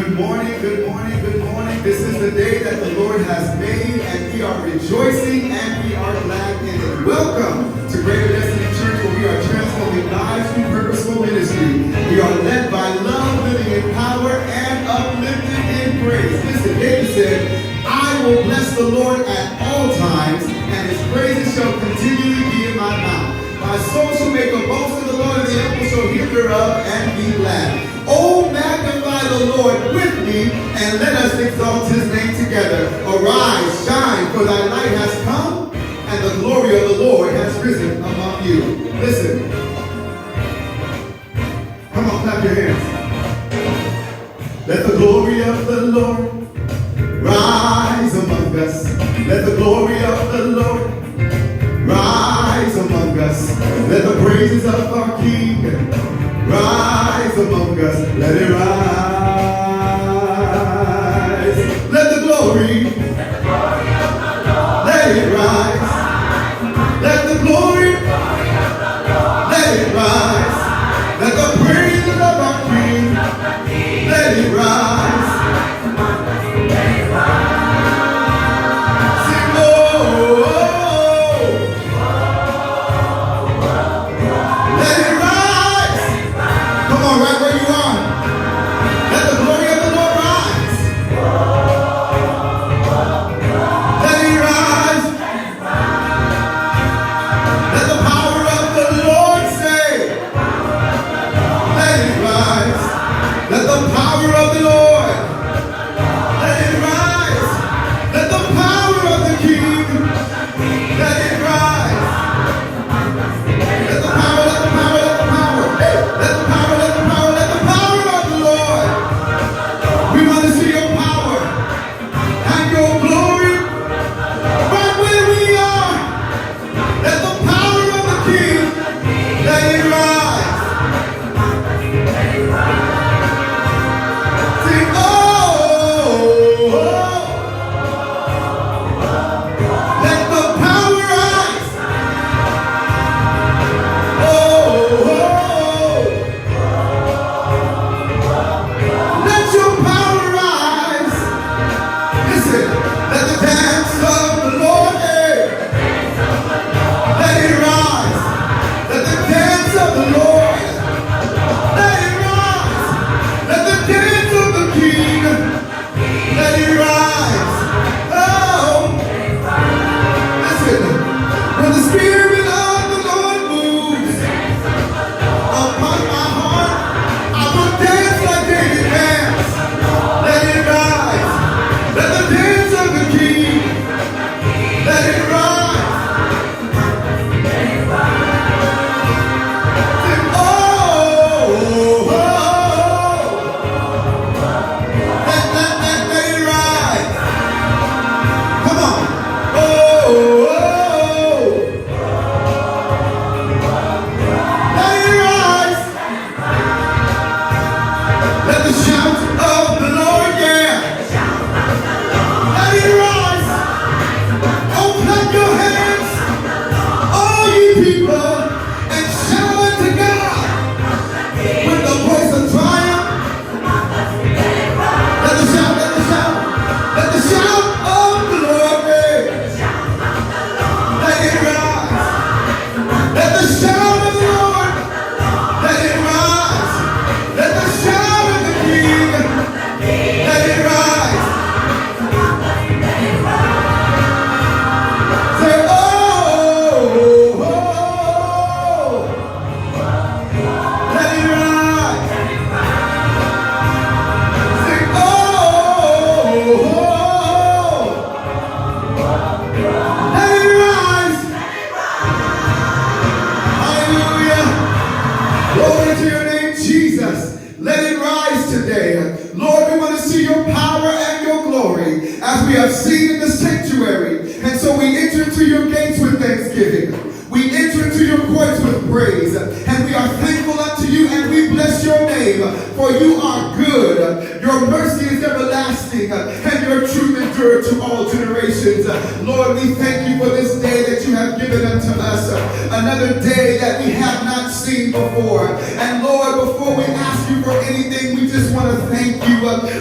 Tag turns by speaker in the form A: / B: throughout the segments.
A: Good morning, good morning, good morning. This is the day that the Lord has made, and we are rejoicing and we are glad in it. Welcome to Greater Destiny Church, where we are transforming lives through purposeful ministry. We are led by love, living in power, and uplifted in praise. Listen, David said, I will bless the Lord at all times, and his praises shall continually be in my mouth. My soul shall make a boast of the Lord, and the humble shall hear thereof and be glad. Oh, magnify the Lord with me, and let us exalt his name together. Arise, shine, for thy light has come, and the glory of the Lord has risen among you. Listen. Come on, clap your hands. Let the glory of the Lord rise among us. Let the glory of the Lord rise among us. Let the praises of our King rise among us. Let it rise. Let the glory of the Lord, let it rise. Let the glory of the Lord, let it rise. Let the praises of our King, let it rise. Sing, oh, let it rise. Come on, right where you are. Let the glory of the Lord rise. Let it rise. Let the power of the Lord say, let it rise. Let the power of the Lord, let it rise. Let the power of the King, let it rise. Let the power, let the power, let the power, let the power, let the power, let the power of the Lord. We want to see your power and your glory right where we are. Let the power of the King, let it rise. Sing, oh, let the power rise. Let your power rise. Listen, let the dance of the Lord, let it rise. Let the dance of the Lord, let it rise. Let the dance of the King, let it rise. Oh, listen, when the Spirit of the Lord moves upon my heart, I will dance like David danced. Let it rise. Let the dance of the King, let it rise. Sing, oh, let it rise. Come on. Let it rise. Let the shout of the Lord, yeah. Let it rise. Open up your hands, all ye people, and shout unto God with the voice of triumph. Let the shout, let the shout, let the shout of the Lord, yeah. Let it rise. Let the shout of the Lord, let it rise. Let the shout of the King, let it rise. Say, oh, let it rise. Say, oh, let it rise. Hallelujah. Glory to your name, Jesus. Let it rise today. Lord, we want to see your power and your glory as we have seen in the sanctuary. And so we enter into your gates with thanksgiving. We enter into your courts with praise. And we are thankful unto you, and we bless your name. For you are good. Your mercy is everlasting, and your truth endures to all generations. Lord, we thank you for this day that you have given unto us. Another day that we have not seen before. And Lord, before we ask you for anything, we just want to thank you.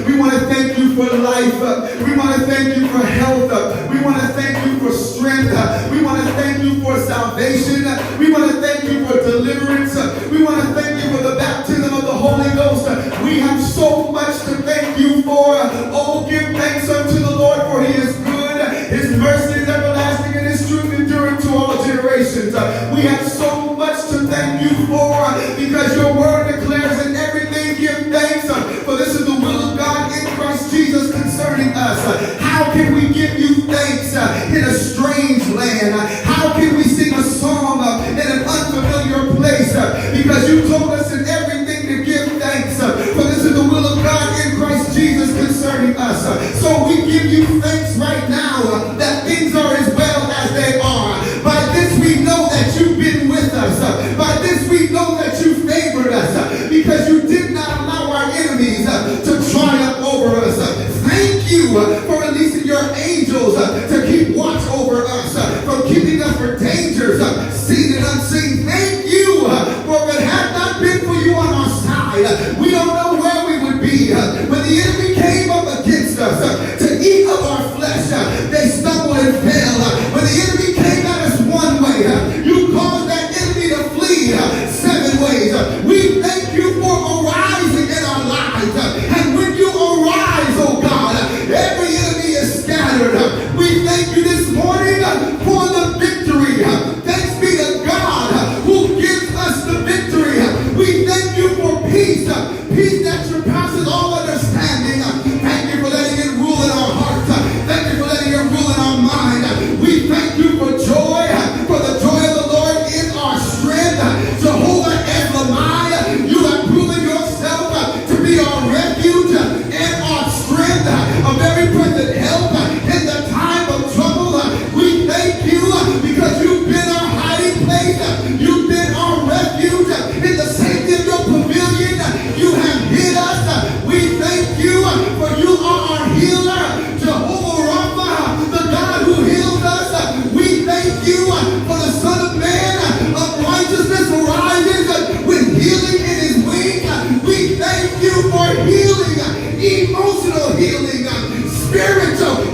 A: We want to thank you for life. We want to thank you for health. We want to thank you for strength. We want to thank you for salvation. We want to thank you for deliverance. We want to thank you for the baptism of the Holy Ghost. We have so much to thank you for. Oh, give thanks unto the Lord, for he is good. His mercy is everlasting, and his truth endureth to all generations. We have so much to thank you for, because your word declares in everything give thanks, for this is the will of God in Christ Jesus concerning us. How can we give you thanks in a strange land? How can we sing a song in an unfamiliar place? Because you told us in everything to give thanks, for this is the will of God in Christ Jesus concerning us. So we give you thanks right now that things are as well as they are. By this we know that you've been with us. By this we know that you favored us, because you did not allow our enemies to triumph over us. Thank you for releasing your angels to keep watch over us, from keeping us for dangers seen and unseen. Thank you, for if it had not been for you on our side, we don't know where we would be. When the enemy came up against us to eat of our flesh, they stumbled and fell. When the enemy came at us one way, you caused that enemy to flee 7 ways. We thank you for arising in our lives. And when you arise, oh God, every enemy is scattered. We thank you this morning for the victory. Thanks be to God who gives us the victory. We thank you for peace, peace that surpasses all understanding. Thank you for letting it rule in our hearts. Thank you for letting it rule in our mind. We thank you for joy, for the joy of the Lord is our strength. Jehovah Ebenezer, you have proven yourself to be our refuge and our strength, a very present help in the time of trouble. We thank you because you've been our hiding place. You've been our refuge in the safety of your pavilion. You have hid us. We thank you, for you are our healer, Jehovah Rapha, the God who heals us. We thank you for the Son of Man of righteousness arises with healing in his wing. We thank you for healing, emotional healing, spiritual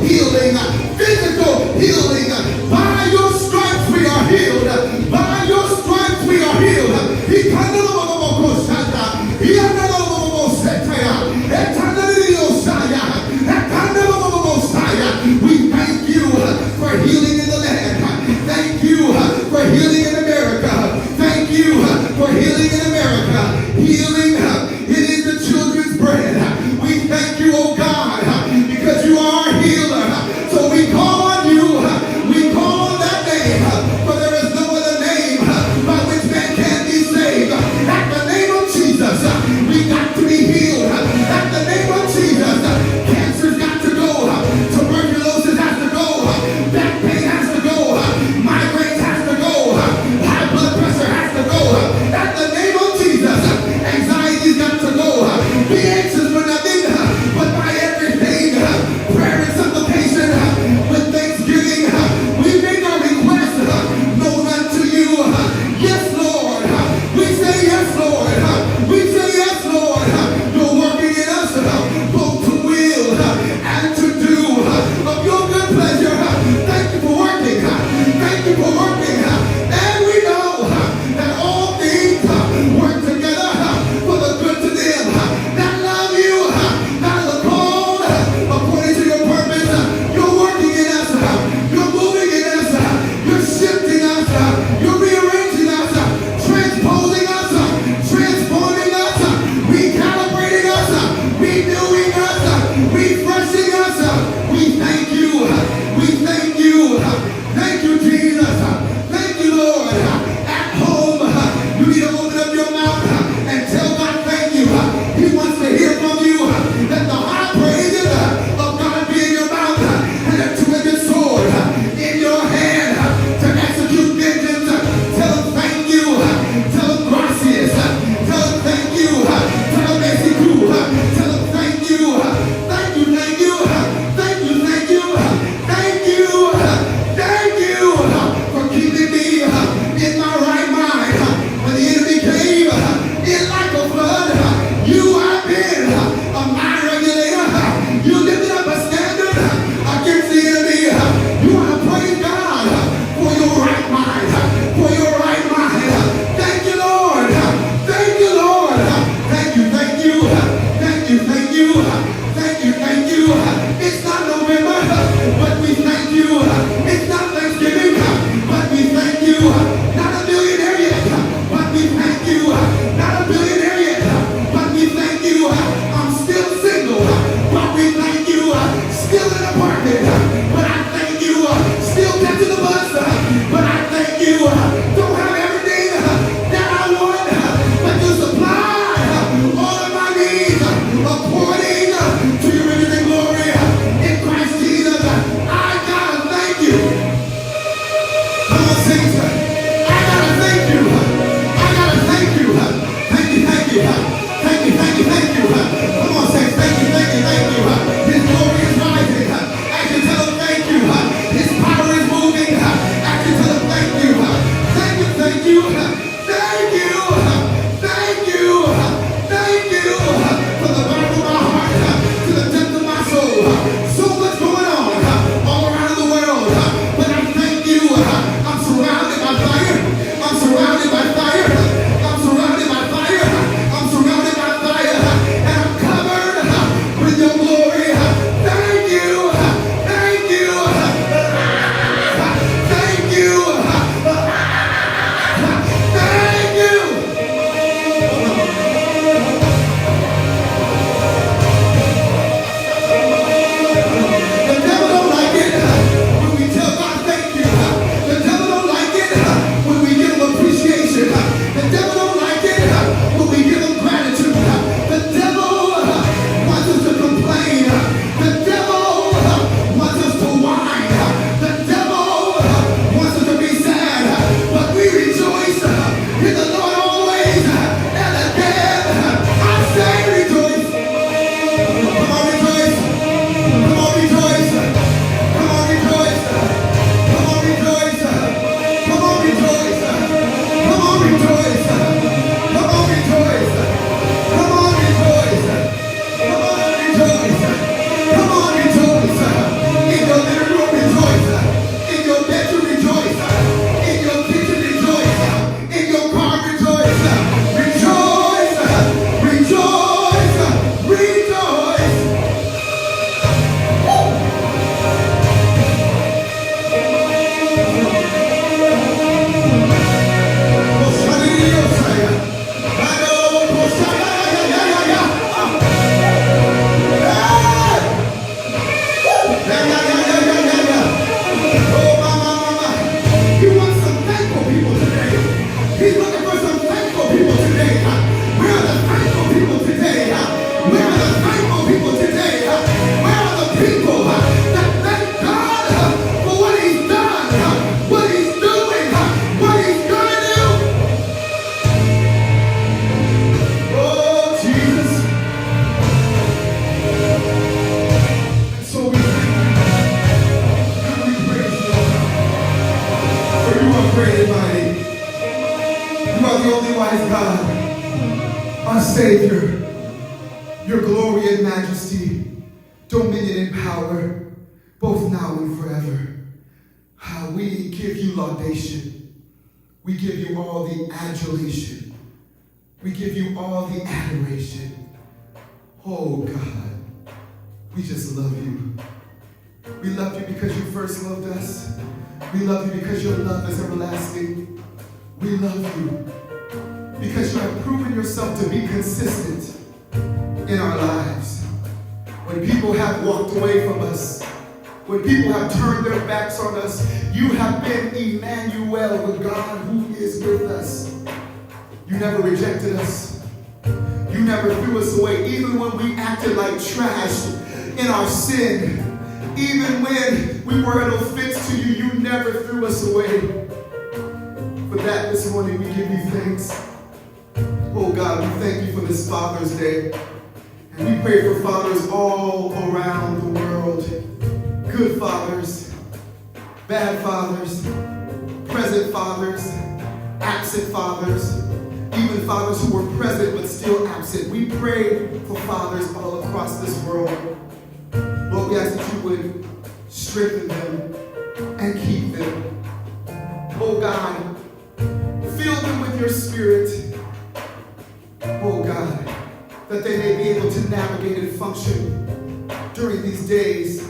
A: function during these days,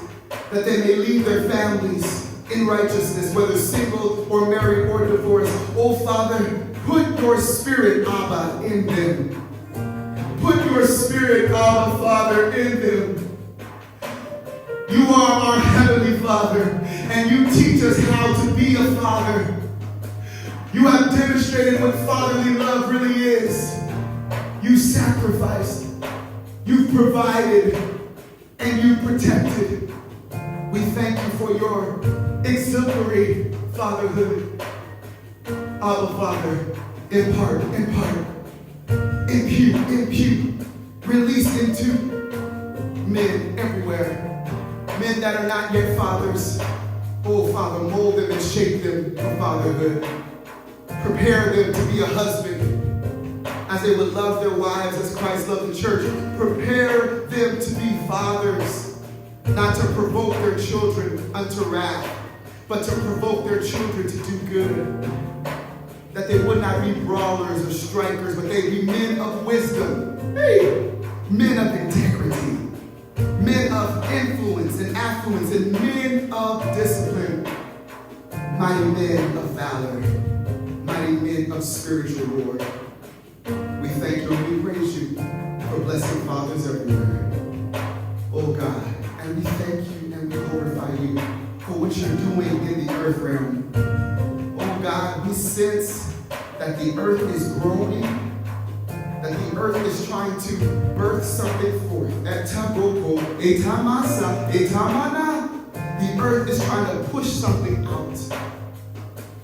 A: that they may lead their families in righteousness, whether single or married or divorced. Oh, Father, put your spirit, Abba, in them. Put your spirit, Abba, Father, in them. You are our Heavenly Father, and you teach us how to be a father. You have demonstrated what fatherly love really is. You sacrificed, you provided, and you protected. We thank you for your exemplary fatherhood. Abba, Father, impart, impute, release into men everywhere. Men that are not yet fathers. Oh, Father, mold them and shape them for fatherhood. Prepare them to be a husband as they would love their wives as Christ loved the church. Prepare them to be fathers, not to provoke their children unto wrath, but to provoke their children to do good. That they would not be brawlers or strikers, but they be men of wisdom, men of integrity, men of influence and affluence, and men of discipline, mighty men of valor, mighty men of spiritual war. We thank you and we praise you for blessing fathers everywhere. Oh God, and we thank you and we glorify you for what you're doing in the earth realm. Oh God, we sense that the earth is groaning, that the earth is trying to birth something forth. The earth is trying to push something out.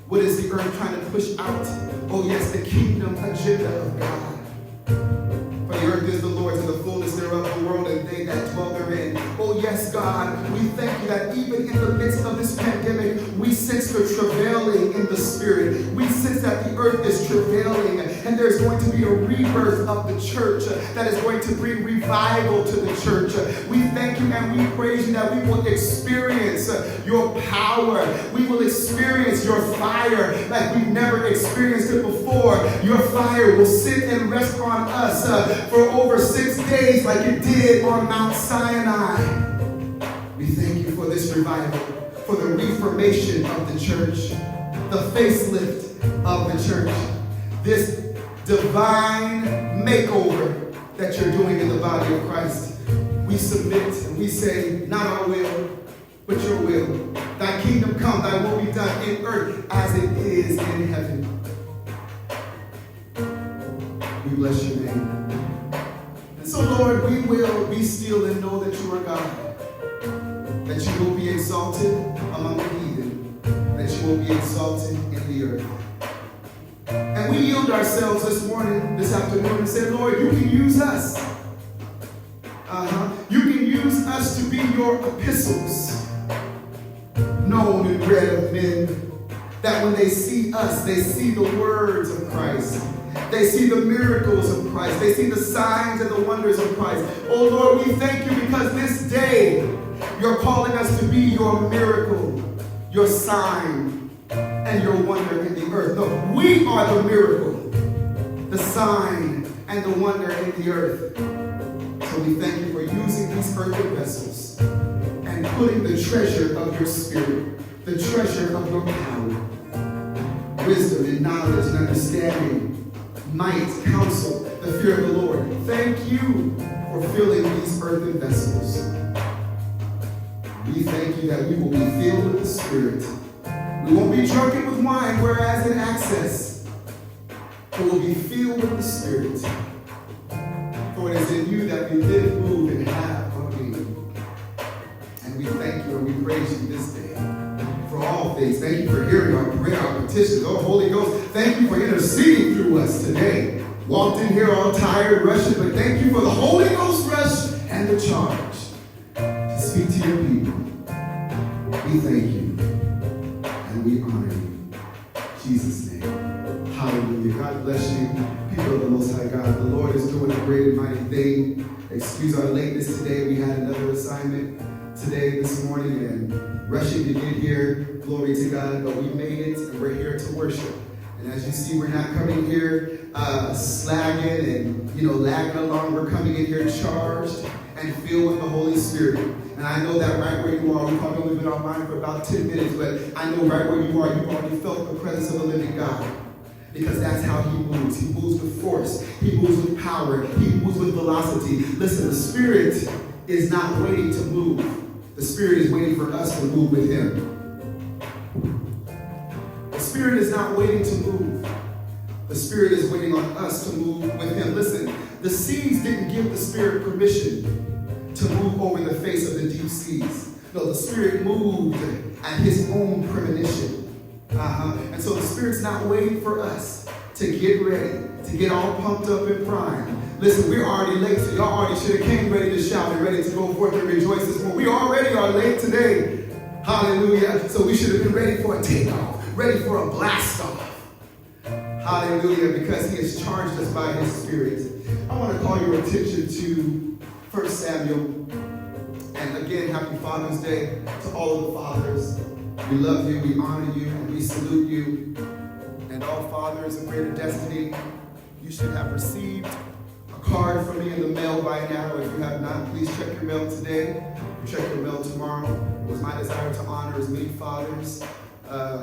A: What is the earth trying to push out? Oh yes, the kingdom agenda of God. For the earth is the Lord's and the fullness thereof, the world and they that dwell therein. Oh yes, God, we thank you that even in the midst of this pandemic, we sense the travailing in the spirit. We sense that the earth is travailing, and there's going to be a rebirth of the church that is going to bring revival to the church. We thank you and we praise you that we will experience your power. We will experience your fire like we've never experienced it before. Your fire will sit and rest on us for over 6 days like it did on Mount Sinai. We thank you for this revival, for the reformation of the church, the facelift of the church, this divine makeover that you're doing in the body of Christ. We submit and we say, not our will, but your will. Thy kingdom come, thy will be done in earth as it is in heaven. We bless your name. And so, Lord, we will be still and know that you are God, that you will be exalted among the heathen, that you will be exalted in the earth. And we yield ourselves this afternoon, and say, Lord, you can use us. You can use us to be your epistles, known and read of men, that when they see us, they see the words of Christ. They see the miracles of Christ. They see the signs and the wonders of Christ. Oh Lord, we thank you because this day you're calling us to be your miracle, your sign, and your wonder in the earth. No, we are the miracle, the sign, and the wonder in the earth. So we thank you for using these earthen vessels and putting the treasure of your spirit, the treasure of your power, wisdom and knowledge and understanding, might, counsel, the fear of the Lord. Thank you for filling these earthen vessels. We thank you that we will be filled with the Spirit. We won't be drunken with wine, whereas in access, but we'll be filled with the Spirit. For it is in you that we live, move, and have our being. And we thank you and we praise you this day for all things. Thank you for hearing our prayer, our petitions. Oh, Holy Ghost, thank you for interceding through us today. Walked in here all tired, rushing, but thank you for the Holy Ghost rush and the charge to speak to your people. We thank you and we honor you. In Jesus' name. Hallelujah. God bless you, people of the Most High God. The Lord is doing a great and mighty thing. Excuse our lateness today. We had another assignment today, this morning, and rushing to get here. Glory to God. But we made it, and we're here to worship. And as you see, we're not coming here slagging and lagging along. We're coming in here charged and filled with the Holy Spirit. And I know that right where you are, we've probably only been online for about 10 minutes, but I know right where you are, you've already felt the presence of the living God. Because that's how he moves. He moves with force. He moves with power. He moves with velocity. Listen, the Spirit is not waiting to move. The Spirit is waiting for us to move with him. The Spirit is not waiting to move. The Spirit is waiting on us to move with him. Listen, the seas didn't give the Spirit permission to move over the face of the deep seas. No, the Spirit moved at his own premonition. And so the Spirit's not waiting for us to get ready, to get all pumped up and primed. Listen, we're already late, so y'all already should have came ready to shout and ready to go forth and rejoice this morning. We already are late today. Hallelujah. So we should have been ready for a takeoff, ready for a blast off. Hallelujah, because he has charged us by his Spirit. I want to call your attention to 1 Samuel. And again, happy Father's Day to all of the fathers. We love you, we honor you, and we salute you. And all fathers of greater destiny, you should have received a card from me in the mail by now. If you have not, please check your mail today. Check your mail tomorrow. It was my desire to honor as many fathers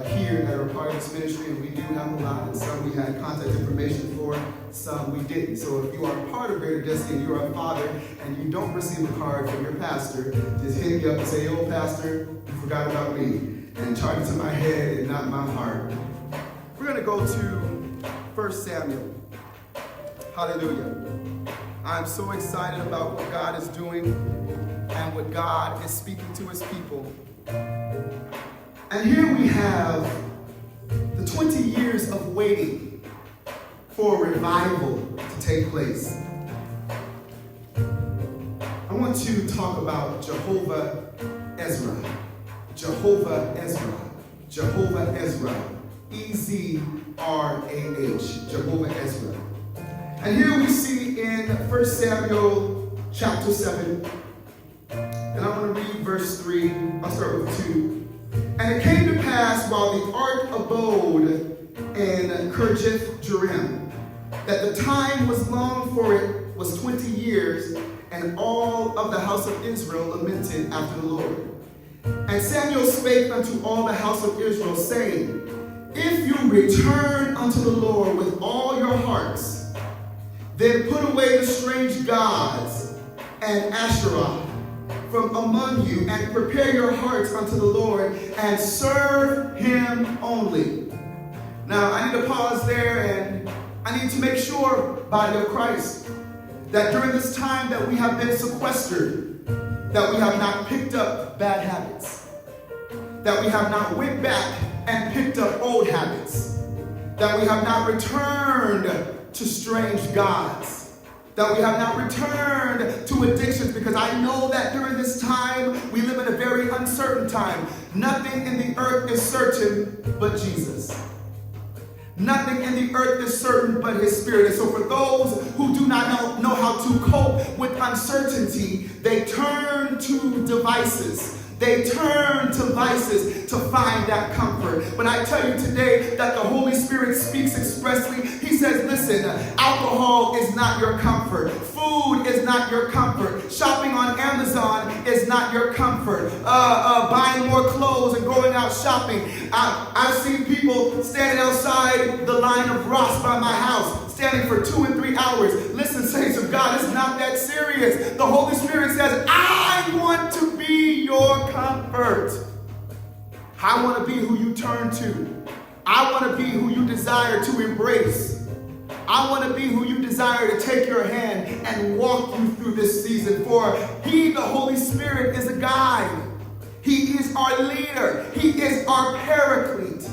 A: here that are part of this ministry, and we do have a lot, and some we had contact information for, some we didn't. So if you are part of Greater Destiny, you are a father, and you don't receive a card from your pastor, just hit me up and say, "Yo, pastor, you forgot about me," and charge it to my head and not my heart. We're going to go to 1 Samuel. Hallelujah. I'm so excited about what God is doing and what God is speaking to his people. And here we have the 20 years of waiting for a revival to take place. I want to talk about Jehovah Ezra. Jehovah Ezra. Jehovah Ezra. E-Z-R-A-H. Jehovah Ezra. And here we see in 1 Samuel chapter 7, and I'm going to read verse 3. I'll start with 2. And it came to pass while the ark abode in Kirjath-jearim, that the time was long for it was 20 years, and all of the house of Israel lamented after the Lord. And Samuel spake unto all the house of Israel, saying, If you return unto the Lord with all your hearts, then put away the strange gods and Asherah from among you, and prepare your hearts unto the Lord, and serve him only. Now, I need to pause there, and I need to make sure, body of Christ, that during this time that we have been sequestered, that we have not picked up bad habits, that we have not went back and picked up old habits, that we have not returned to strange gods, that we have not returned to addictions, because I know that during this time, we live in a very uncertain time. Nothing in the earth is certain but Jesus. Nothing in the earth is certain but his Spirit. And so for those who do not know how to cope with uncertainty, they turn to devices. They turn to vices to find that comfort. But I tell you today that the Holy Spirit speaks expressly. He says, listen, alcohol is not your comfort. Food is not your comfort. Shopping on Amazon is not your comfort. Buying more clothes and going out shopping. I've seen people standing outside the line of Ross by my house, standing for 2 and 3 hours. Listen, saints of God, it's not that serious. The Holy Spirit says, I want to be your comfort. I want to be who you turn to. I want to be who you desire to embrace. I want to be who you desire to take your hand and walk you through this season. For he, the Holy Spirit, is a guide. He is our leader. He is our paraclete.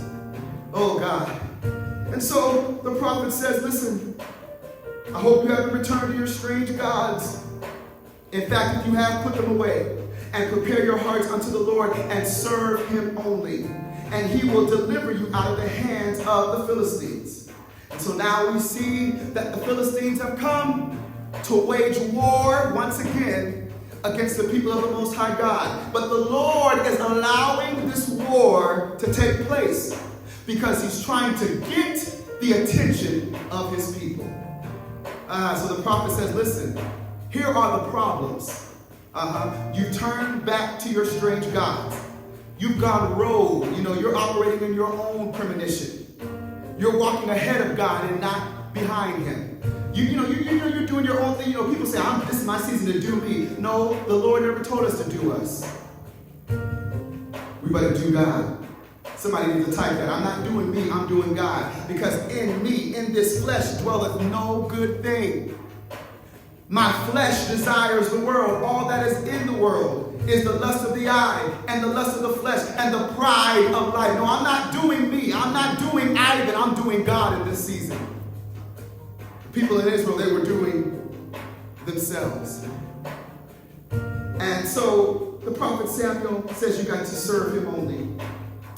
A: Oh God. And so the prophet says, listen, I hope you haven't returned to your strange gods. In fact, if you have, put them away. And prepare your hearts unto the Lord and serve him only. And he will deliver you out of the hands of the Philistines. And so now we see that the Philistines have come to wage war once again against the people of the Most High God. But the Lord is allowing this war to take place because he's trying to get the attention of his people. So the prophet says, listen, here are the problems You turned back to your strange gods. You've gone rogue. You're operating in your own premonition. You're walking ahead of God and not behind him. You're doing your own thing. People say, this is my season to do me. No, the Lord never told us to do us. We better do God. Somebody needs to type that. I'm not doing me, I'm doing God. Because in me, in this flesh, dwelleth no good thing. My flesh desires the world. All that is in the world is the lust of the eye and the lust of the flesh and the pride of life. No, I'm not doing me. I'm not doing either. I'm doing God in this season. The people in Israel, they were doing themselves. And so the prophet Samuel says you got to serve him only.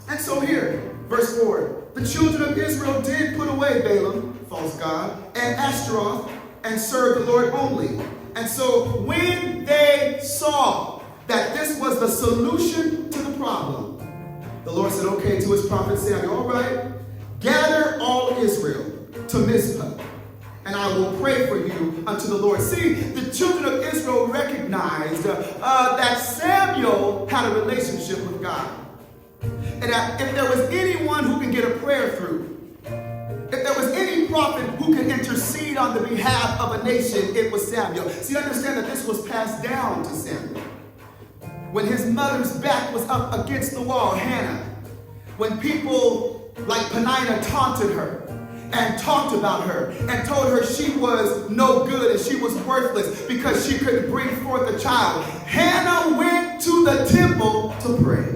A: And so here, verse 4, the children of Israel did put away Balaam, false god, and Ashtaroth, and served the Lord only. And so when they saw that this was the solution to the problem, the Lord said, okay, to his prophet Samuel, all right, gather all Israel to Mizpah, and I will pray for you unto the Lord. See, the children of Israel recognized that Samuel had a relationship with God. And that if there was anyone who can get a prayer through, if there was any prophet who could intercede on the behalf of a nation, it was Samuel. See, understand that this was passed down to Samuel. When his mother's back was up against the wall, Hannah, when people like Peninnah taunted her and talked about her and told her she was no good and she was worthless because she couldn't bring forth a child, Hannah went to the temple to pray.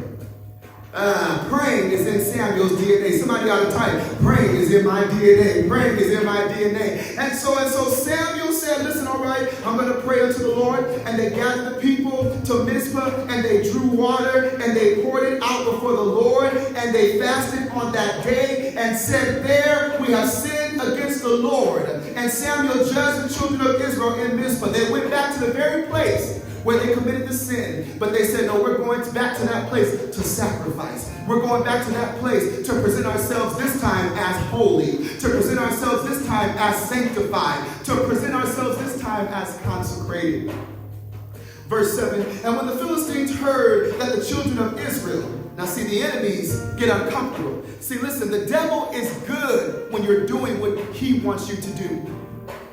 A: Praying is in Samuel's DNA. Somebody ought to type, praying is in my DNA. Praying is in my DNA. And so Samuel said, listen, all right, I'm going to pray unto the Lord. And they gathered the people to Mizpah, and they drew water, and they poured it out before the Lord. And they fasted on that day and said, there we have sinned against the Lord. And Samuel judged the children of Israel in Mizpah. They went back to the very place where they committed the sin. But they said, no, we're going back to that place to sacrifice. We're going back to that place to present ourselves this time as holy, to present ourselves this time as sanctified, to present ourselves this time as consecrated. Verse 7, and when the Philistines heard that the children of Israel, now see, the enemies get uncomfortable. See, listen, the devil is good when you're doing what he wants you to do.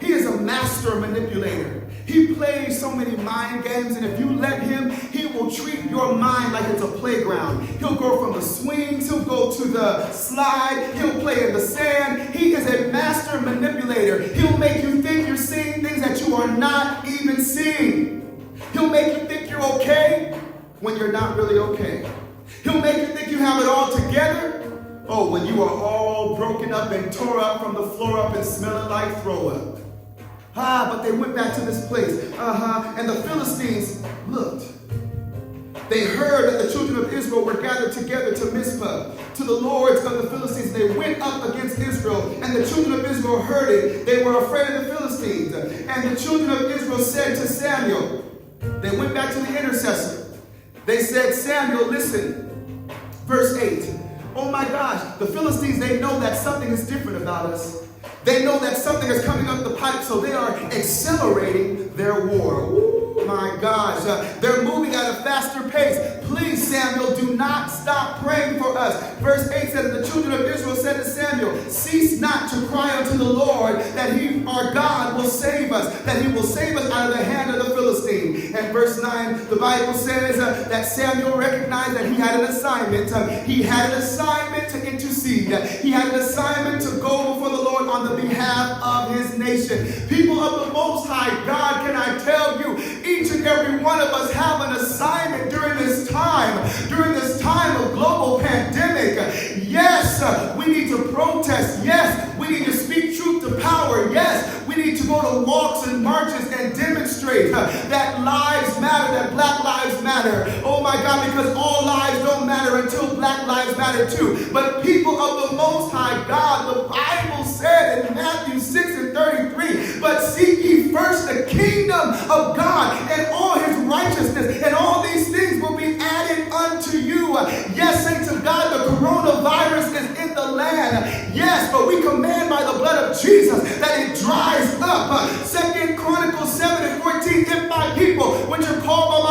A: He is a master manipulator. He plays so many mind games, and if you let him, he will treat your mind like it's a playground. He'll go from the swings, he'll go to the slide, he'll play in the sand. He is a master manipulator. He'll make you think you're seeing things that you are not even seeing. He'll make you think you're okay when you're not really okay. He'll make you think you have it all together. Oh, when you are all broken up and tore up from the floor up and smelling like throw up. But they went back to this place. And the Philistines looked. They heard that the children of Israel were gathered together to Mizpah, to the lords of the Philistines. They went up against Israel, and the children of Israel heard it. They were afraid of the Philistines. And the children of Israel said to Samuel, they went back to the intercessor. They said, Samuel, listen. Verse 8. Oh my gosh, the Philistines, they know that something is different about us. They know that something is coming up the pipe, so they are accelerating their war. Ooh, my gosh. They're moving at a faster pace. Please, Samuel, do not stop praying for us. Verse 8 says, the children of Israel said to Samuel, cease not to cry unto the Lord that he, our God, will save us, that he will save us out of the hand of the Philistine. And verse 9, the Bible says that Samuel recognized that he had an assignment. He had an assignment to intercede. He had an assignment to go before the Lord on the behalf of his nation. People of the Most High God, can I tell you, each and every one of us have an assignment during this time of global pandemic. Yes, we need to protest. Yes, we need to speak truth to power. Yes, we need to go to walks and marches and demonstrate that lives matter, that black lives matter. Oh my God, because all lives don't matter until black lives matter too. But people of the Most High God, the Bible said in Matthew 6 and 33, but seek ye first the kingdom of God and all his righteousness, and all these things will be added unto you. Yes, saints of God, the coronavirus is in the land. Yes, but we command by the blood of Jesus that it dries up. 2 Chronicles 7 and 14, if my people, which are called by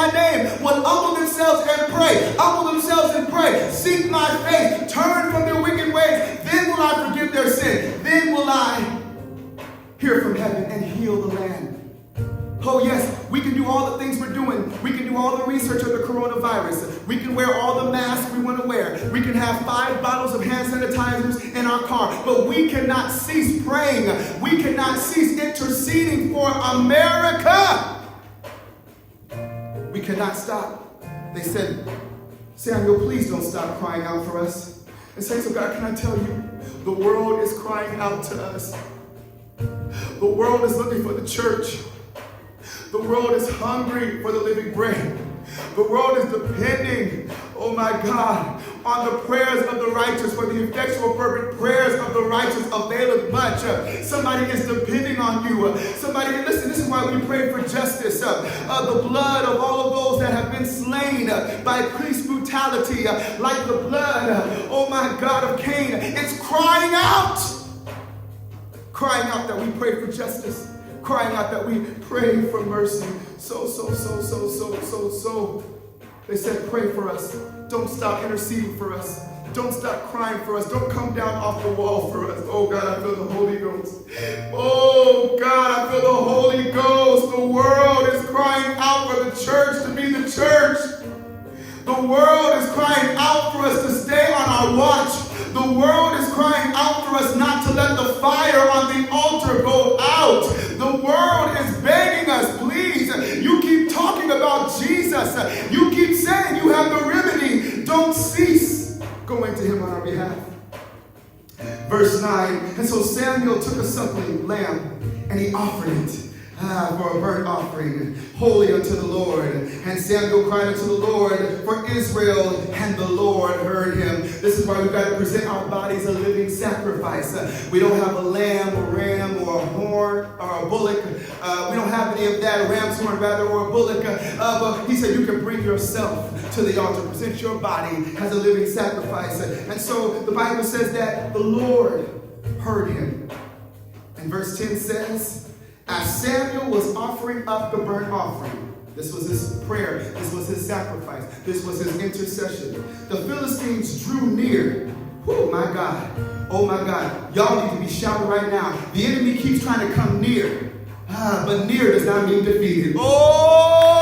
A: themselves and pray. Humble themselves and pray. Seek my face. Turn from their wicked ways. Then will I forgive their sin. Then will I hear from heaven and heal the land. Oh yes, we can do all the things we're doing. We can do all the research on the coronavirus. We can wear all the masks we want to wear. We can have 5 bottles of hand sanitizers in our car. But we cannot cease praying. We cannot cease interceding for America. We cannot stop. They said, Samuel, please don't stop crying out for us. And saints of God, can I tell you, the world is crying out to us. The world is looking for the church. The world is hungry for the living bread. The world is depending, oh my God, on the prayers of the righteous, for the effectual fervent prayers of the righteous availeth much. Somebody is depending on you. Somebody, listen, this is why we pray for justice. The blood of all of those that have been slain by police brutality, like the blood, oh my God, of Cain. It's crying out that we pray for justice. Crying out that we pray for mercy. So. They said, pray for us. Don't stop interceding for us. Don't stop crying for us. Don't come down off the wall for us. Oh God, I feel the Holy Ghost. Oh God, I feel the Holy Ghost. The world is crying out for the church to be the church. The world is crying out for us to stay on our watch. The world is crying out for us not to let the fire on the altar go out. The world is begging us, please. You keep talking about Jesus. You keep saying you have the remedy. Don't cease going to him on our behalf. Verse 9, and so Samuel took a suckling lamb and he offered it for a burnt offering, holy unto the Lord. And Samuel cried unto the Lord for Israel, and the Lord heard him. This is why we've got to present our bodies a living sacrifice. We don't have a lamb, or ram, or a horn, or a bullock. We don't have any of that, a ram's horn rather, or a bullock. But he said you can bring yourself to the altar, present your body as a living sacrifice. And so the Bible says that the Lord heard him. And verse 10 says, as Samuel was offering up the burnt offering, this was his prayer, this was his sacrifice, this was his intercession, the Philistines drew near. Oh my God, oh my God. Y'all need to be shouting right now. The enemy keeps trying to come near, but near does not mean defeated. Oh,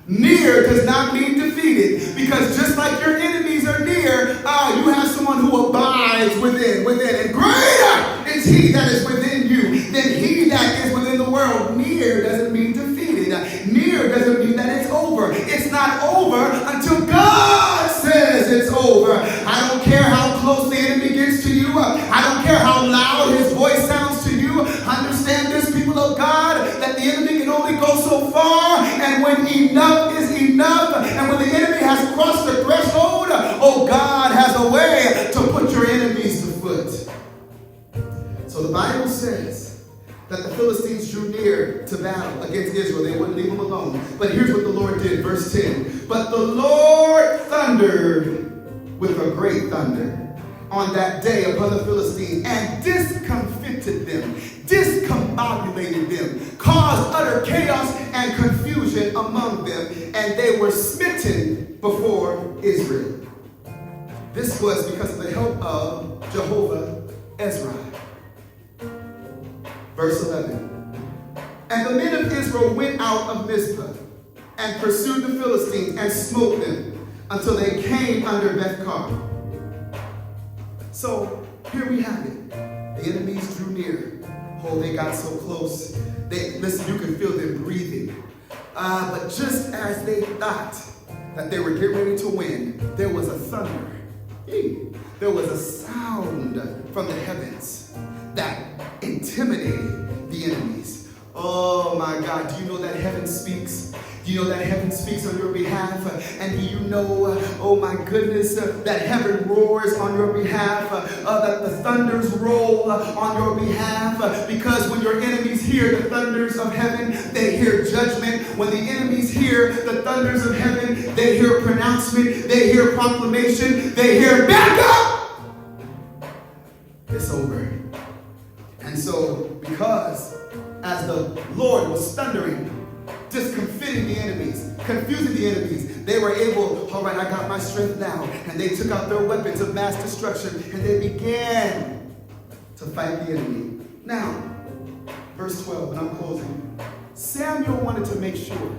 A: near does not mean defeated, because just like your enemies are near, you have someone who abides within, and greater is he that is within you than he that is within the world. Near doesn't mean defeated. Near doesn't mean that it's over. It's not over until God says it's over. I don't care how close the enemy gets to you. I don't care how loud his voice sounds to you. Understand this, people of God, that the enemy can only go so far, and when enough is enough, and when the enemy has crossed the threshold, oh, God has a way to put your enemies to foot. So the Bible says that the Philistines drew near to battle against Israel. They wouldn't leave them alone. But here's what the Lord did, verse 10. But the Lord thundered with a great thunder on that day upon the Philistines, and discomfited them, discombobulated them, caused utter chaos and confusion among them, and they were smitten before Israel. This was because of the help of Jehovah Ezra. Verse 11. And the men of Israel went out of Mizpah and pursued the Philistines and smote them until they came under Beth-kar. So here we have it. The enemies drew near. Oh, they got so close. Listen, you can feel them breathing. But just as they thought that they were getting ready to win, there was a thunder. There was a sound from the heavens that intimidated the enemies. Oh my God, do you know that heaven speaks? Do you know that heaven speaks on your behalf? And do you know, oh my goodness, that heaven roars on your behalf, that the thunders roll on your behalf? Because when your enemies hear the thunders of heaven, they hear judgment. When the enemies hear the thunders of heaven, they hear pronouncement, they hear proclamation, they hear back up. It's over. And so, because as the Lord was thundering, discomfited frustrating the enemies, confusing the enemies, they were able, all right, I got my strength now. And they took out their weapons of mass destruction and they began to fight the enemy. Now, verse 12, and I'm closing. Samuel wanted to make sure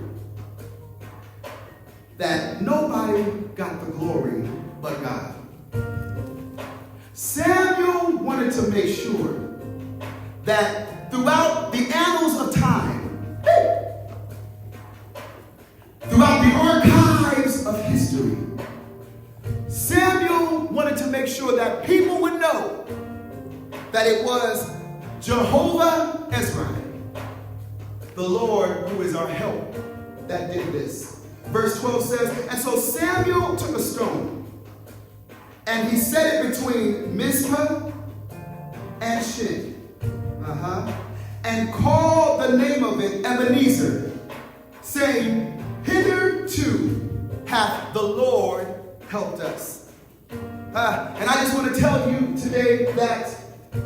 A: that nobody got the glory but God. Samuel wanted to make sure that throughout the annals of time, throughout the archives of history, Samuel wanted to make sure that people would know that it was Jehovah Ezra, the Lord who is our help, that did this. Verse 12 says, and so Samuel took a stone and he set it between Mizpah and Shin. And called the name of it Ebenezer, saying, hitherto hath the Lord helped us. And I just want to tell you today that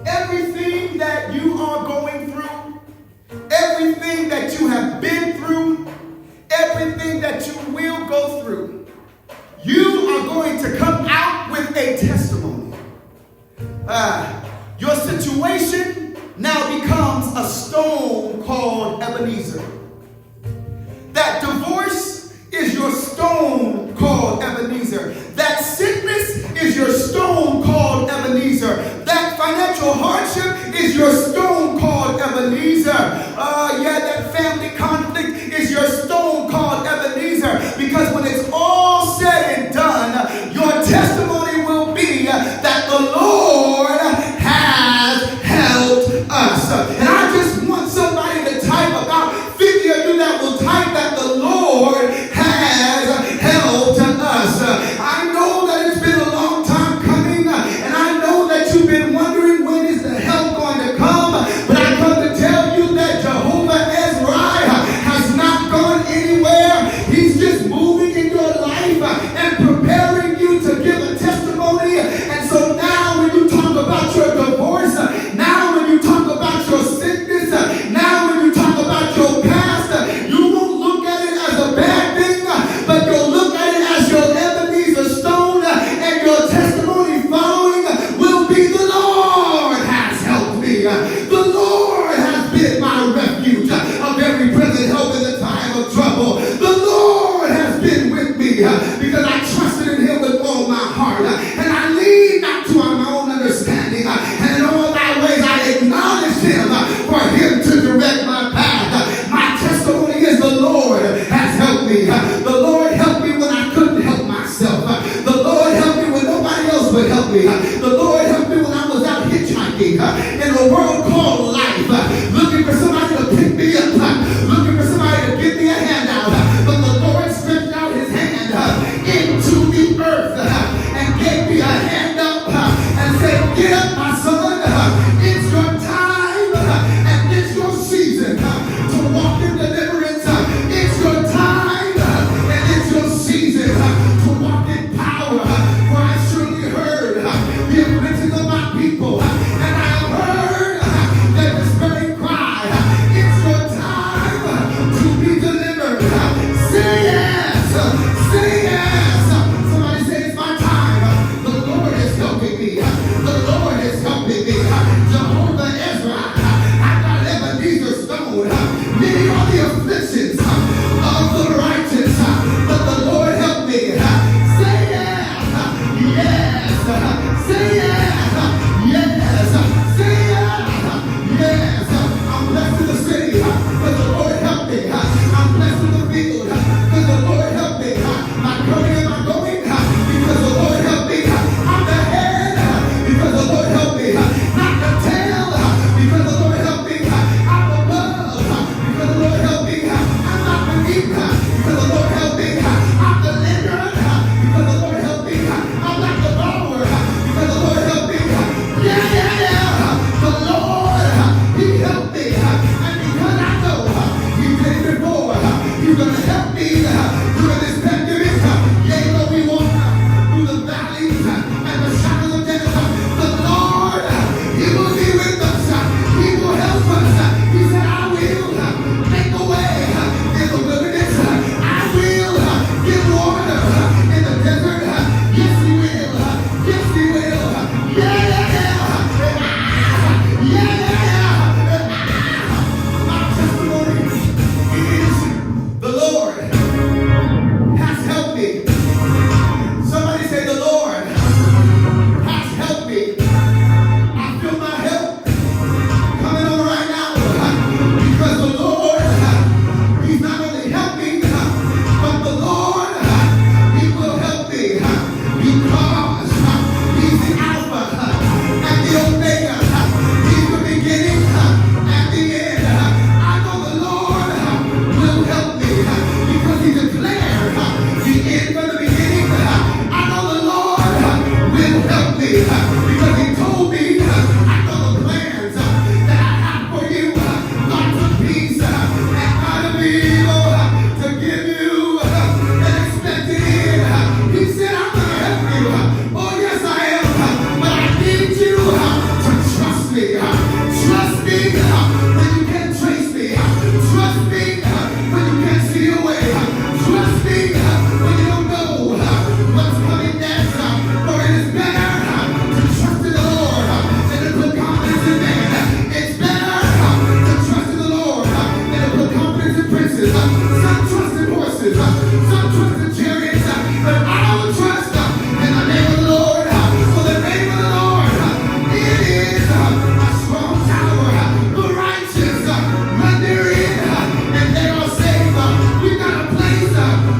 A: everything that you are going through, everything that you have been through, everything that you will go through, you are going to come out with a testimony. Your situation now becomes a stone called Ebenezer. That divorce is your stone called Ebenezer. That sickness is your stone called Ebenezer. That financial hardship is your stone called Ebenezer. That family conflict is your stone called Ebenezer. Because when it's all said and done, your testimony will be that the Lord has helped us. And I just want somebody to type, about 50 of you that will type that the Lord has helped us. I know that it's been a long time coming, and I know that you've been wondering when is the help going to come, but I come to tell you that Jehovah Ezra has not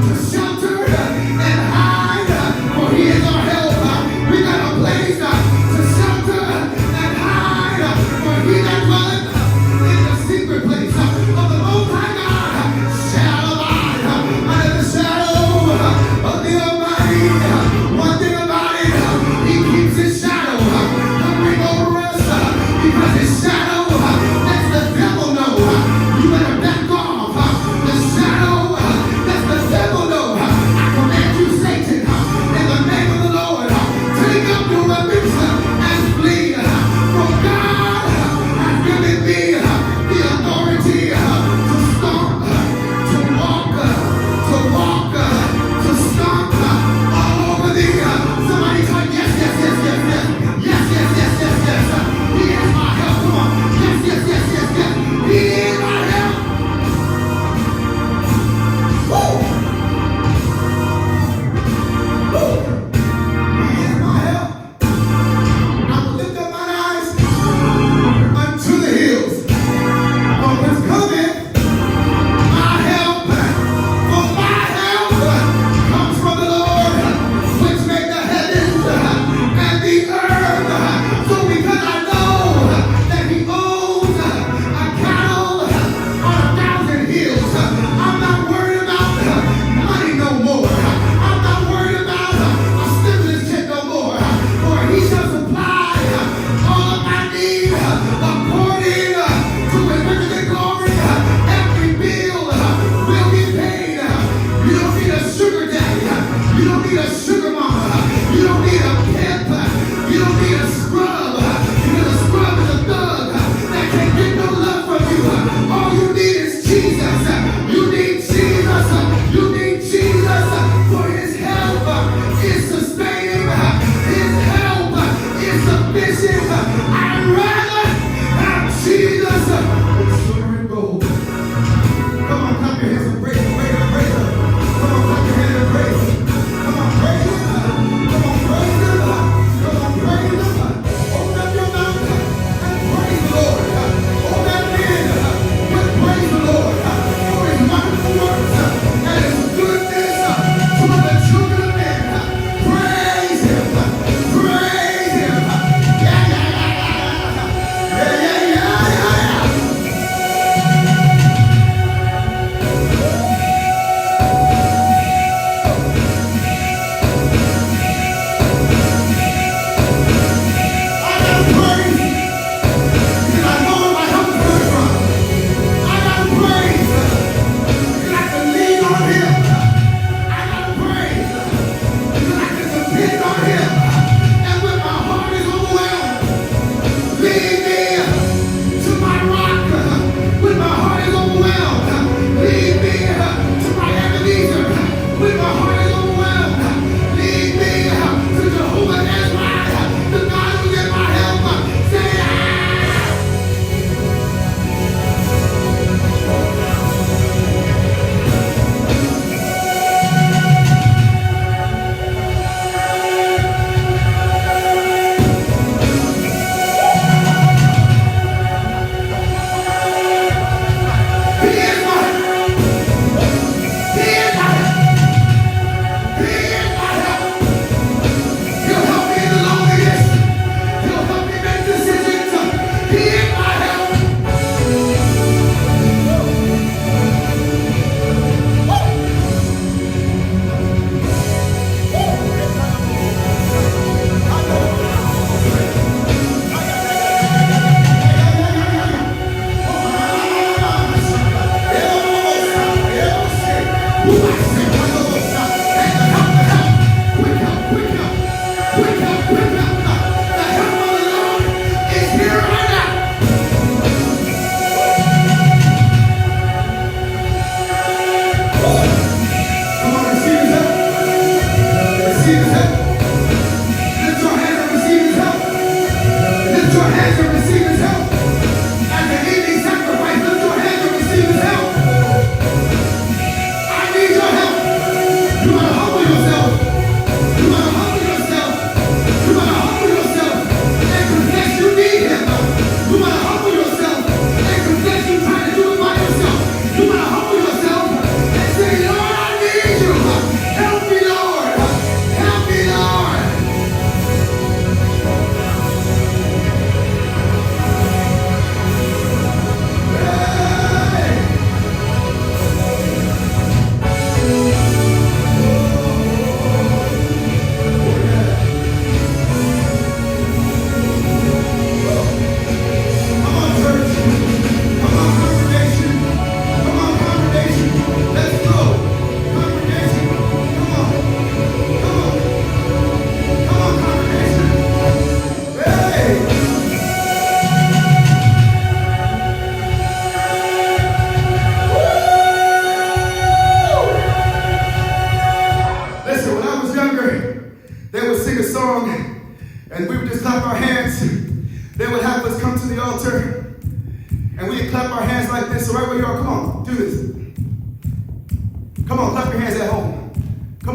A: to shelter and hide, for He is our help. We got a place to shelter and hide, for He that dwelleth in the secret place of the Most High God shall abide under the shadow of the Almighty. One thing about it, He keeps His shadow hovering over us, because His shadow lets the devil know you better back off. The shadow lets the devil know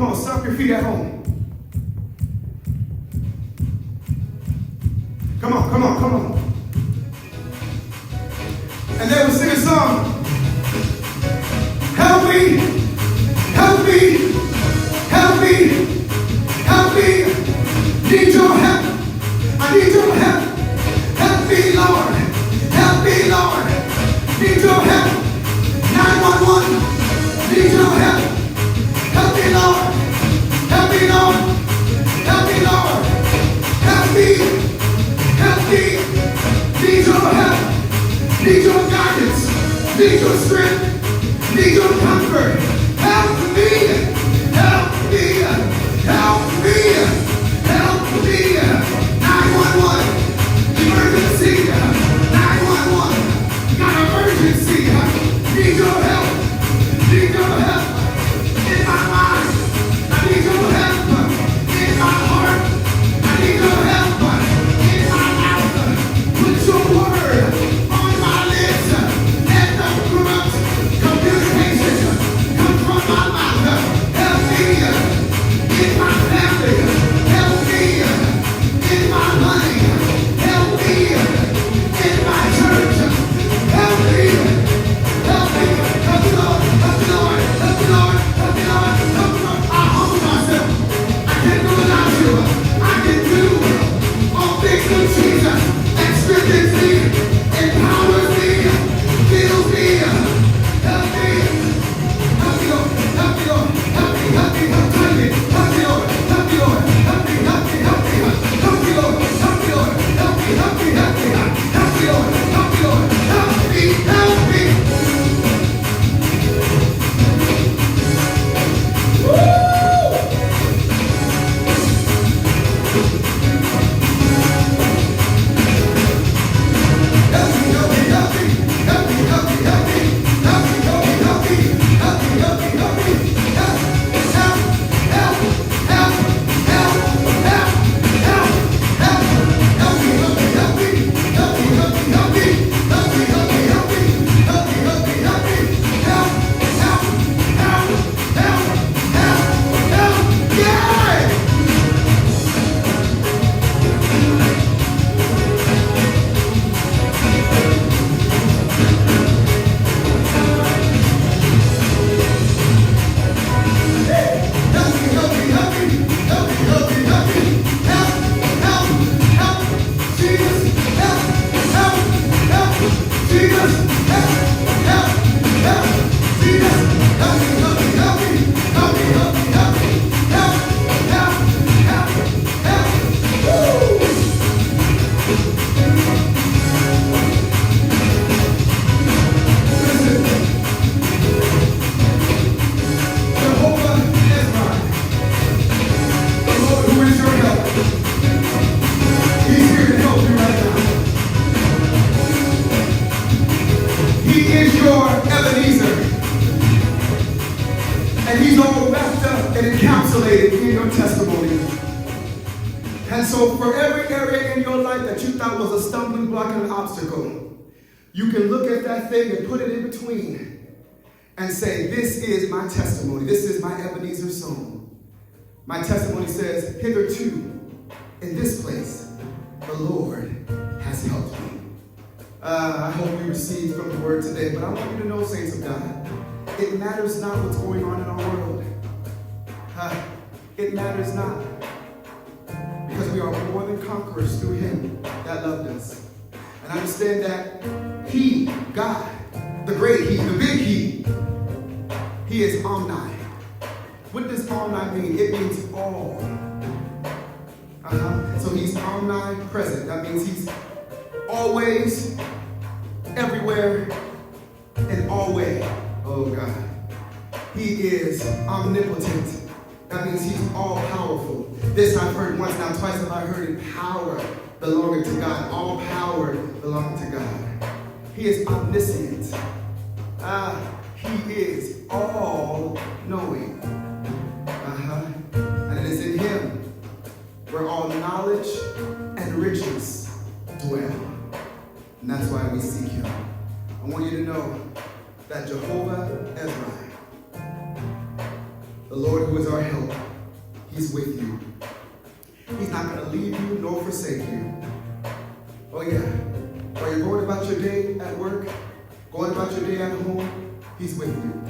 A: Come on, stomp your feet at home. Come on, come on, come on. And they would sing a song. Help me, help me, help me, help me. Need your help. I need your help. Help me, Lord. Help me, Lord. Need your help. 911. Need your help. Help me, Lord. Help me, Lord. Help me, Lord. Help me. Help me. Need your help. Need your guidance. Need your strength. Need your comfort. Help me. Help me. Help me. Help me. 911. Emergency. 911. Got emergency. Need your help. Need your help. In my mind. I need your help. In my heart. I need your help. In my mouth. Put your word on my lips. Let the corrupt communication come from my mouth. Help me in my family. Help me in my money. Help me in my church. Help me. Help me. Help me, Lord. Help me, Lord. Help me, Lord. Help me, Lord. Help me, Lord. I humble myself. I can't do without you. I can do all things through Jesus that strengthens me, empowers me, fills me. Help me. Help me, Lord. Help me, Lord. Help me. Help me. Help me. Help me, Lord. Help me, Lord. Help me. Help me. Help me. Help me, Lord. Help me, Lord. Help me. Help me. Help me. Help me, Lord. Help me, Lord. Help me. Help me. Ebenezer, and he's all wrapped up and encapsulated in your testimony. And so for every area in your life that you thought was a stumbling block and an obstacle, you can look at that thing and put it in between and say, this is my testimony. This is my Ebenezer song. My testimony says, hitherto in this place, the Lord has helped me. I hope you received from the word today, but I want you to know, saints of God, it matters not what's going on in our world. It matters not, because we are more than conquerors through him that loved us. And understand that he, God, the great he, the big he is omni. What does omni mean? It means all. So he's omnipresent. That means he's always, everywhere, and always. Oh God. He is omnipotent. That means he's all powerful. This I've heard once, now twice have I heard it. Power belonging to God. All power belonging to God. He is omniscient. He is all knowing. And it is in him where all knowledge and riches dwell. And that's why we seek him. I want you to know that Jehovah Ezra, the Lord who is our help, he's with you. He's not going to leave you nor forsake you. Oh yeah, while you're going about your day at work, going about your day at home, he's with you.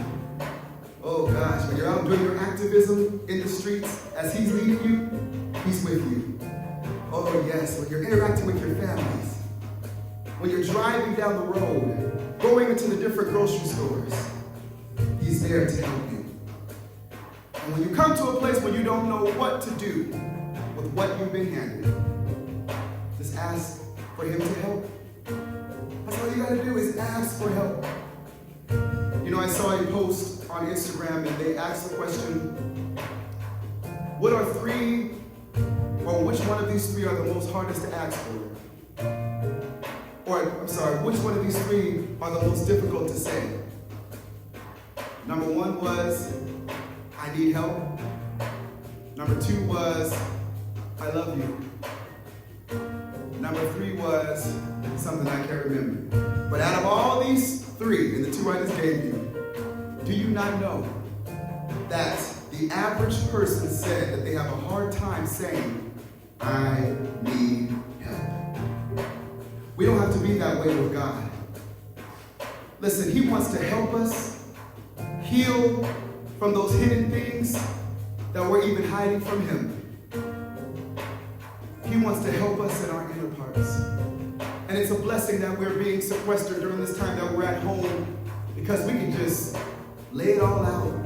A: Oh gosh, when you're out doing your activism in the streets, as he's leading you, he's with you. Oh yes, when you're interacting with your families, when you're driving down the road, going into the different grocery stores, he's there to help you. And when you come to a place where you don't know what to do with what you've been handed, just ask for him to help. That's all you gotta do is ask for help. You know, I saw a post on Instagram and they asked the question, what are three, or which one of these three are the most hardest to ask for? Or, I'm sorry, which one of these three are the most difficult to say? Number one was, I need help. Number two was, I love you. Number three was something I can't remember. But out of all these three, and the two I just gave you, do you not know that the average person said that they have a hard time saying, I need help? We don't have to be that way with God. Listen, he wants to help us heal from those hidden things that we're even hiding from him. He wants to help us in our inner parts. And it's a blessing that we're being sequestered during this time that we're at home, because we can just lay it all out,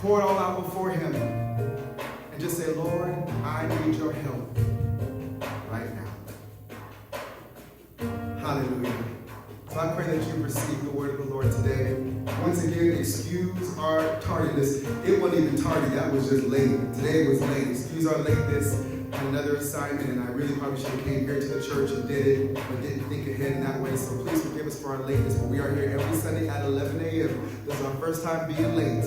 A: pour it all out before him, and just say, Lord, I need your help right now. Hallelujah. So I pray that you receive the word of the Lord today. Once again, excuse our tardiness. It wasn't even tardy, that was just late. Today was late. Excuse our lateness. I had another assignment, and I really probably should have came here to the church and did it, but didn't think ahead in that way. So please forgive us for our lateness. But we are here every Sunday at 11 a.m. This is our first time being late.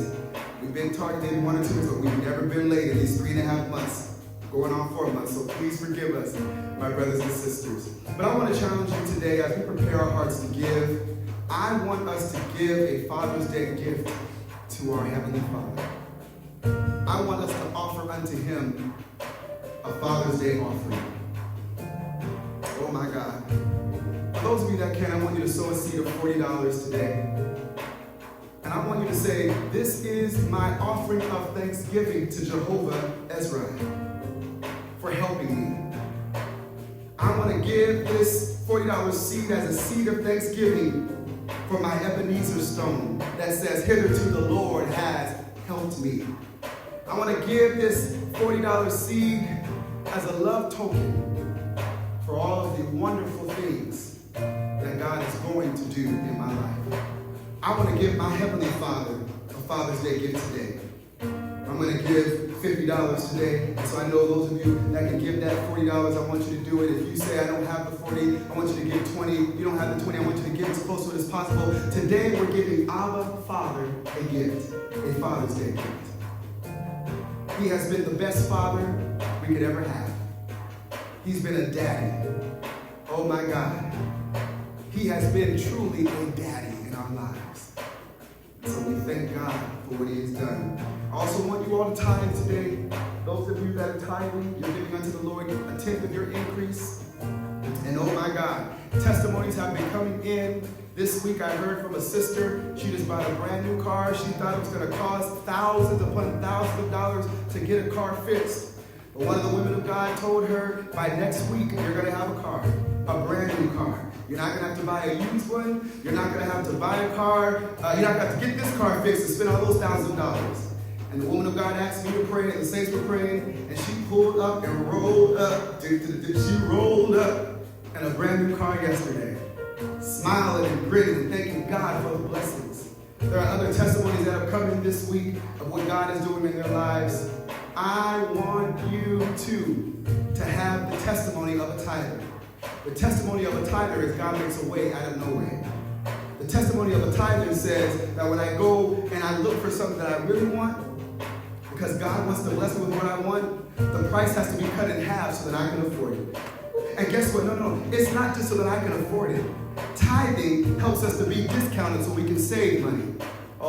A: We've been tardy maybe 1 or 2 weeks, but we've never been late in these 3.5 months, going on 4 months. So please forgive us, my brothers and sisters. But I want to challenge you today as we prepare our hearts to give. I want us to give a Father's Day gift to our Heavenly Father. I want us to offer unto him a Father's Day offering. Oh my God. For those of you that can, I want you to sow a seed of $40 today. And I want you to say, this is my offering of thanksgiving to Jehovah Ezra for helping me. I want to give this $40 seed as a seed of thanksgiving for my Ebenezer stone that says, hitherto the Lord has helped me. I want to give this $40 seed as a love token for all of the wonderful things that God is going to do in my life. I want to give my Heavenly Father a Father's Day gift today. I'm going to give $50 today. So I know those of you that can give that $40, I want you to do it. If you say, I don't have the 40, I want you to give 20. If you don't have the 20, I want you to give as close to it as possible. Today, we're giving Abba Father a gift, a Father's Day gift. He has been the best father we could ever have. He's been a daddy. Oh my God. He has been truly a daddy in our lives. So we thank God for what he has done. I also want you all to tithe today. Those of you that are tithing, you're giving unto the Lord 1/10 of your increase. And oh my God, testimonies have been coming in. This week I heard from a sister, she just bought a brand new car. She thought it was going to cost thousands upon thousands of dollars to get a car fixed. But one of the women of God told her, by next week, you're going to have a car, a brand new car. You're not going to have to buy a used one. You're not going to have to buy a car. You're not going to have to get this car fixed and spend all those thousands of dollars. And the woman of God asked me to pray, and the saints were praying, and she pulled up and rolled up. She rolled up in a brand new car yesterday, smiling and grinning and thanking God for the blessings. There are other testimonies that have come in this week of what God is doing in their lives. I want you to have the testimony of a tither. The testimony of a tither is God makes a way out of no way. The testimony of a tither says that when I go and I look for something that I really want, because God wants to bless me with what I want, the price has to be cut in half so that I can afford it. And guess what? No. It's not just so that I can afford it. Tithing helps us to be discounted so we can save money.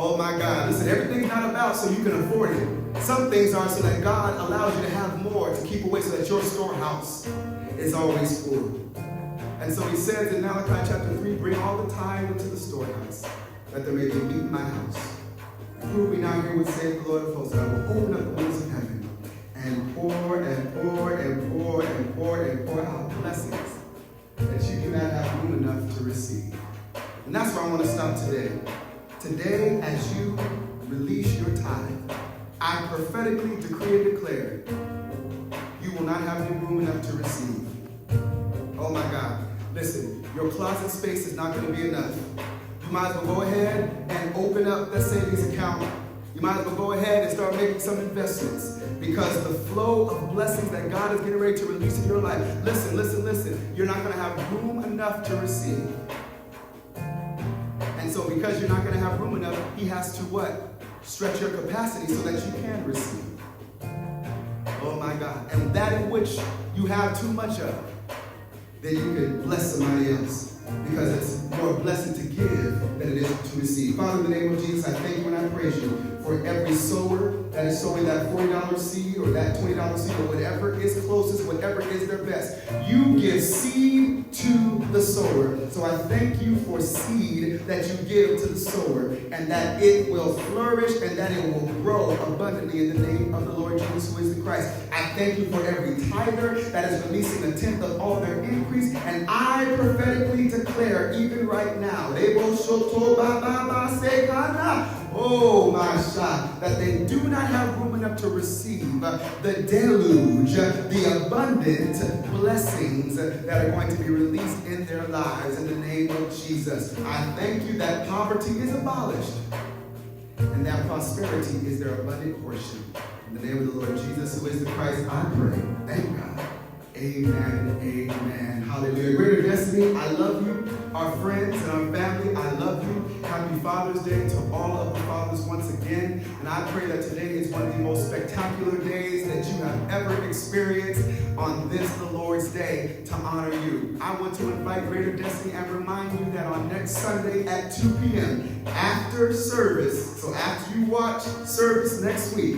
A: Oh my God. Listen, everything's not about so you can afford it. Some things are so that God allows you to have more to keep away so that your storehouse is always full. And so he says in Malachi chapter 3, bring all the tithe into the storehouse, that there may be meat in my house. And who we now here would say the Lord of hosts, I will open up the windows of heaven and pour and pour and pour and pour and pour out blessings that you do not have room enough to receive. And that's where I want to stop today. Today, as you release your tithe, I prophetically decree and declare, you will not have any room enough to receive. Oh my God. Listen, your closet space is not going to be enough. You might as well go ahead and open up that savings account. You might as well go ahead and start making some investments, because the flow of blessings that God is getting ready to release in your life. Listen, listen, listen. You're not going to have room enough to receive. And so because you're not going to have room enough, he has to what? Stretch your capacity so that you can receive. Oh my God. And that in which you have too much of, then you can bless somebody else, because it's more a blessing to give than it is to receive. Father, in the name of Jesus, I thank you and I praise you for every sower that is sowing that $40 seed or that $20 seed or whatever is closest, whatever is their best. You give seed to the sower. So I thank you for seed that you give to the sower, and that it will flourish and that it will grow abundantly in the name of the Lord Jesus, who is the Christ. I thank you for every tither that is releasing a tenth of all their increase, and I prophetically declare even right now, oh my God, that they do not have room enough to receive the deluge, the abundant blessings that are going to be released in their lives in the name of Jesus. I thank you that poverty is abolished and that prosperity is their abundant portion. In the name of the Lord Jesus, who is the Christ, I pray. Thank God. Amen and amen. Hallelujah. Greater Destiny, I love you. Our friends and our family, I love you. Happy Father's Day to all of the fathers once again. And I pray that today is one of the most spectacular days that you have ever experienced on this, the Lord's Day, to honor you. I want to invite Greater Destiny and remind you that on next Sunday at 2 p.m. after service, so after you watch service next week,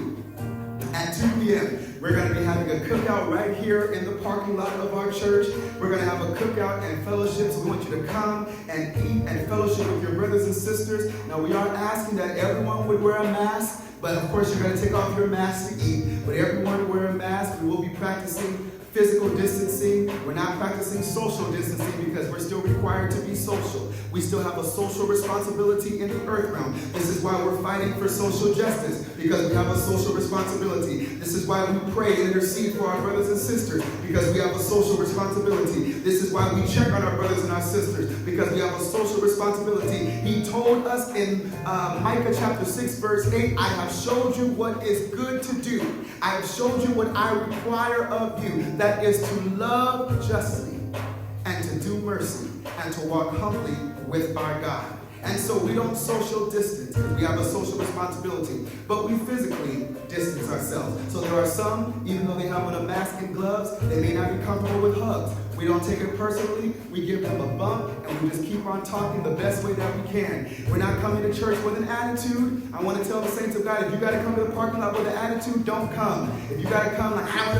A: at 2 p.m., we're going to be having a cookout right here in the parking lot of our church. We're going to have a cookout and fellowship, so we want you to come and eat and fellowship with your brothers and sisters. Now, we aren't asking that everyone would wear a mask, but of course, you're going to take off your mask to eat. But everyone wear a mask. We will be practicing physical distancing. We're not practicing social distancing because we're still required to be social. We still have a social responsibility in the earth realm. This is why we're fighting for social justice, because we have a social responsibility. This is why we pray and intercede for our brothers and sisters, because we have a social responsibility. This is why we check on our brothers and our sisters, because we have a social responsibility. He told us in Micah chapter 6 verse 8, I have showed you what is good to do. I have showed you what I require of you. That is to love justly and to do mercy and to walk humbly with our God. And so we don't social distance because we have a social responsibility, but we physically distance ourselves. So there are some, even though they have on a mask and gloves, they may not be comfortable with hugs. We don't take it personally. We give them a bump and we just keep on talking the best way that we can. We're not coming to church with an attitude. I want to tell the saints of God, if you got to come to the parking lot with an attitude, don't come. If you got to come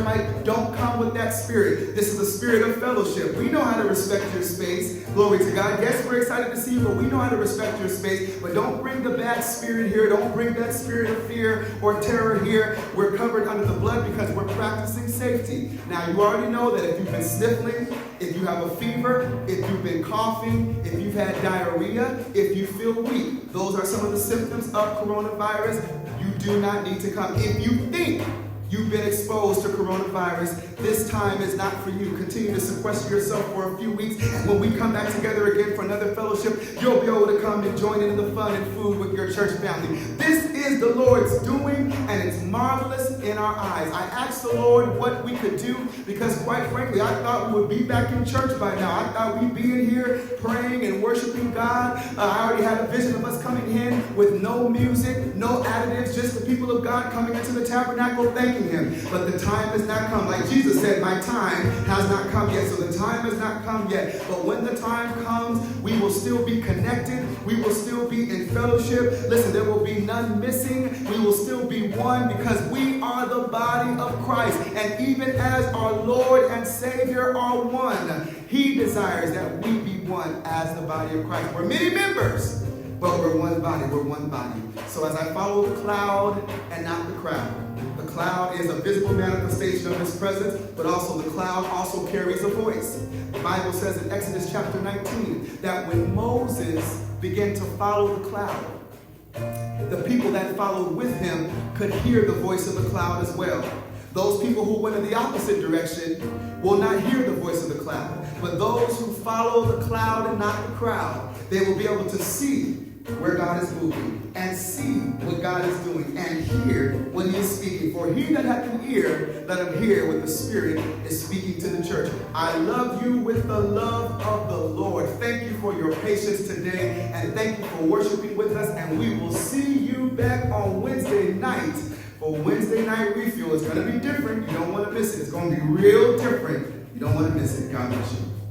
A: like, don't come with that spirit. This is a spirit of fellowship. We know how to respect your space. Glory to God. Yes, we're excited to see you, but we know how to respect your space. But don't bring the bad spirit here. Don't bring that spirit of fear or terror here. We're covered under the blood because we're practicing safety. Now, you already know that if you've been sniffling, if you have a fever, if you've been coughing, if you've had diarrhea, if you feel weak, those are some of the symptoms of coronavirus. You do not need to come. If you think you've been exposed to coronavirus, this time is not for you. Continue to sequester yourself for a few weeks, and when we come back together again for another fellowship, you'll be able to come and join in the fun and food with your church family. This is the Lord's doing, and it's marvelous in our eyes. I asked the Lord what we could do because, quite frankly, I thought we would be back in church by now. I thought we'd be in here praying and worshiping God. I already had a vision of us coming in with no music, no additives, just the people of God coming into the tabernacle thanking Him. But the time has not come. Like Jesus said, my time has not come yet. So the time has not come yet. But when the time comes, we will still be connected. We will still be in fellowship. Listen, there will be none missing. We will still be one because we are the body of Christ. And even as our Lord and Savior are one, He desires that we be one as the body of Christ. We're many members, but we're one body. We're one body. So as I follow the cloud and not the crowd, the cloud is a visible manifestation of His presence, but also the cloud also carries a voice. The Bible says in Exodus chapter 19 that when Moses began to follow the cloud, the people that followed with him could hear the voice of the cloud as well. Those people who went in the opposite direction will not hear the voice of the cloud. But those who follow the cloud and not the crowd, they will be able to see where God is moving and see what God is doing and hear when He is speaking. For he that hath an ear, let him hear what the Spirit is speaking to the church. I love you with the love of the Lord. Thank you for your patience today, and thank you for worshiping with us. And we will see you back on Wednesday night for Wednesday Night Refuel. It's going to be different. You don't want to miss it. It's going to be real different. You don't want to miss it. God bless you.